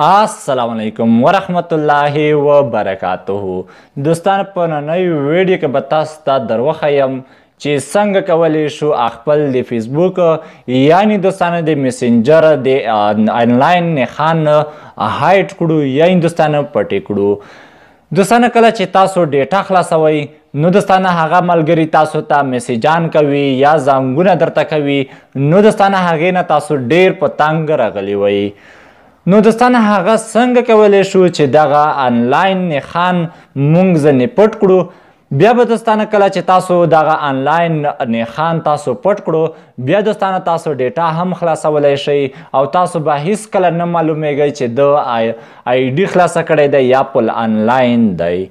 अस्सलाम वालेकुम वरहमतुल्लाहि वबरकातुहू दोस्तان په نننۍ ویډیو کې به تاسو ته دروښیم چې څنګه کولی شو خپل د فیسبوک یعنی دوستانه د میسنجر د آنلاین نښان هایډ کړو یا دوستانه پټې کړو دوستانه کله چې تاسو ډیټا خلاصوئ نو دوستانه هغه ملګري تاسو ته میسیجان کوي یا زنګونه درته کوي نو دوستانه هغې نه تاسو ډیر په تنګ راغلي وئ نو دوستانه هغه څنګه کولی شو چې دغه آنلاین نښان موږ ځنې پټ کړو بیا به دوستانه کله چې تاسو دغه آنلاین نښان تاسو پټ کړو بیا دوستانه تاسو ډیټا هم خلاصولی شئ او تاسو به هیڅکله نه معلومیږئ چې د آی ډي خلاصه کړی دی یا پل آنلاین دی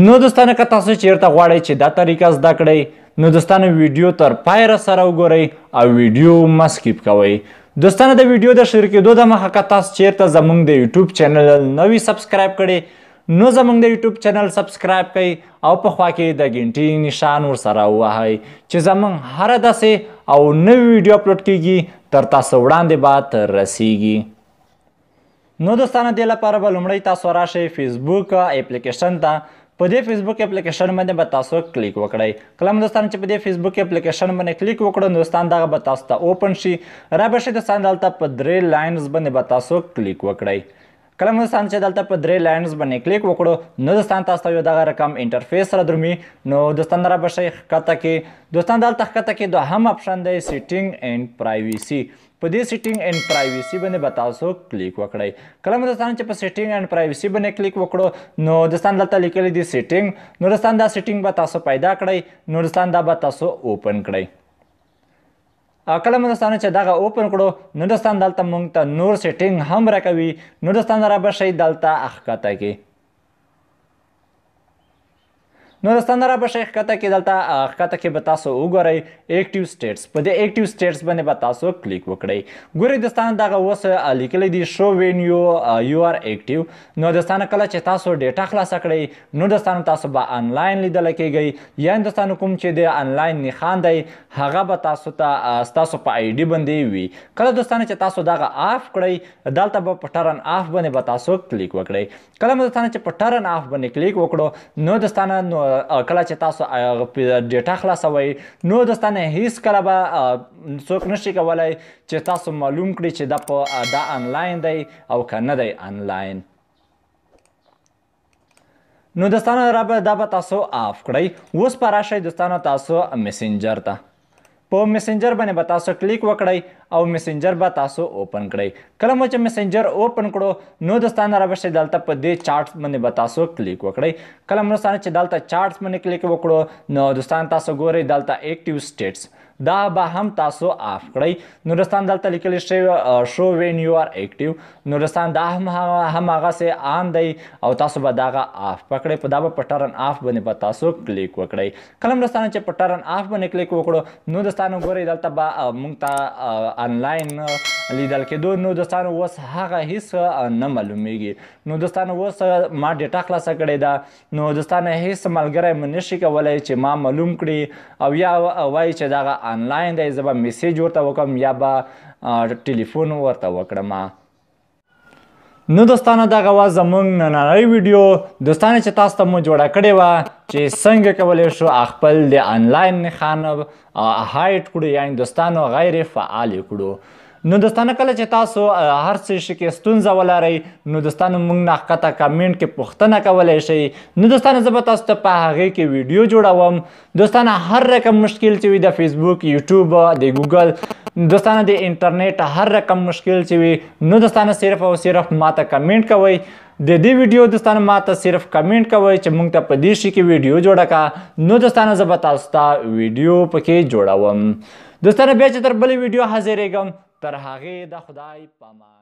نو دوستانه که تاسو چیرته غواړئ چې دا طریقه زده کړئ نو دوستانه ویډیو تر پای سره وګورئ او ویډیو مه سکیپ کوئ دوستانه د ویډیو د شروع کېدو د مخه که تاسو چیرته زموږ د یوټیوب چینل نوی سبسکرایب کړئ نو زموږ د یوټیوب چینل سبسکرایب کړئ او په خوا کې د ګنټې نشان ورسره ووهئ چې زموږ هره داسې او نوی ویډیو اپلوډ کیږي تر تاسو وړاندې به رسیږي نو دوستانه دې لپاره به لومړی تاسو راشئ فیسبوک اپلیکیشن ته په دې فیسبوک اپلیکیشن باندې به تاسو کلیک وکړئ کله هم دوستان چې په دې فیسبوک اپلیکیشن باندې کلیک وکړو نو دوستان دغه به تاسو ته اوپن شي را به شي دوستان دلته په 3 لاینز باندې به تاسو کلیک وکړئ کله هم دوستان چې دلته په 3 لاینز باندې کلیک وکړو نو دوستان تاسو ته یو دغه رقم انټرفیس سره درومي نو دوستان را به شي ښکته کې دوستان دلته ښکته کې دوهم اپشن دی سیټینګ اینډ پرایویسي په دې سیټینګ اینډ پرایویسي باندې به تاسو کلیک وکړئ کله هم دوستان چې په سیټینګ اینډ پرایویسي باندې کلیک وکړو نو دوستان دلته لیکلی دي سیټینګ نو دوستان دا سیټینګ به تاسو پیدا کړئ نو دوستان دا به تاسو اوپن کړئ کله هم دوستانو چې دغه اوپن کړو نو دوستان دلته موږ ته نور سیټینګ هم راکوي نو دوستان را به شئ دلته ښکته کې نو دوستان را به شئ ښکته کې دلته ښکته کې به تاسو وګورئ ایکټیو سټیټس په دې ایکټیو سټیټس باندې به تاسو کلیک وکړئ ګورئ دوستان دغه اوس لیکلی دي شو وین یو آر ایکټیو نو دوستانه کله چې تاسو ډیټا خلاصه کړئ نو دوستانو تاسو به آنلاین لیدلی کیږئ یا دوستانو کوم چې د آنلاین نښان دی هغه به تاسو ته ستاسو په آی ډي باندې وي کله دوستانه چې تاسو دغه آف کړئ دلته به په ټرن آف باندې به تاسو کلیک وکړئ کله هم دوستانه چې په ټرن آف باندې کلیک وکړو نو دوستانه کله چې تاسو ډیټا خلاصوئ نو دوستانه هیڅکله به څوک نشي کولی چې تاسو معلوم کړي چې دا آنلاین دی او که نه دی آنلاین نو دوستانه دا به تاسو آف کړئ اوس به راشئ دوستانه تاسو میسنجر ته په میسنجر باندې به تاسو کلیک وکړئ او میسنجر به تاسو اوپن کړئ کله مو چې میسنجر اوپن کړو نو دوستانه را به شئ دلته په دې چارټس باندې به تاسو کلیک وکړئ کله مو دوستانه چې دلته چارټس باندې کلیک وکړو نو دوستان تاسو ګورئ دلته ایکټیو سټیټس دا به هم تاسو آف کړئ نو دوستان دلته لیکلی شو وین یو آر ایکټیو نو دوستان دا هم هغسې آن دی او تاسو به دغه آف پکړئ په دا به په ټرن آف باندې به تاسو کلیک وکړئ کله هم دوستانه چې په ټرن آف باندې کلیک وکړو نو دوستانو ګورئ دلته به موږ ته آنلاین لیدل کېدو نو دوستانو اوس هغه هیڅ نه معلومیږي نو دوستانو اوس ما ډیټا خلاصه کړې ده نو دوستانو هیڅ ملګری مو نشي کولی چې ما معلوم کړي او یا وایي چې دغه آنلاین دی زه به میسیج ورته وکړم یا به ټلیفون ورته وکړم نو دوستانو دغه وه زموږ نننۍ ویډیو دوستانو چې تاسو ته مو جوړه کړې وه چې څنګه کولی شو خپل د آنلاین نښان هایډ کړو یعنې دوستانو غیر فعال یې کړو نو دوستانو کله چې تاسو هر څه شي کې ستونزه ولرئ نو دوستانو موږ نه ښکته کمنټ کې پوښتنه کولی شئ نو دوستانو زه به تاسو ته په هغې کې ویډیو جوړوم دوستانو هر رقم مشکل چې وي د فیسبوک یوټیوب د ګوګل دوستانو د انټرنیټ هر رقم مشکل چې وي نو دوستانو صرف او صرف ماته کمنټ کوئ د دې ویډیو دوستانو ماته صرف کمنټ کوئ چې موږ ته په دې شي کې ویډیو جوړه کړه نو دوستانو زه به تاسو ته ویډیو پکې جوړوم دوستانو بیا چې تر بلې ویډیو حاضرېږم تر هغې د خدای په امان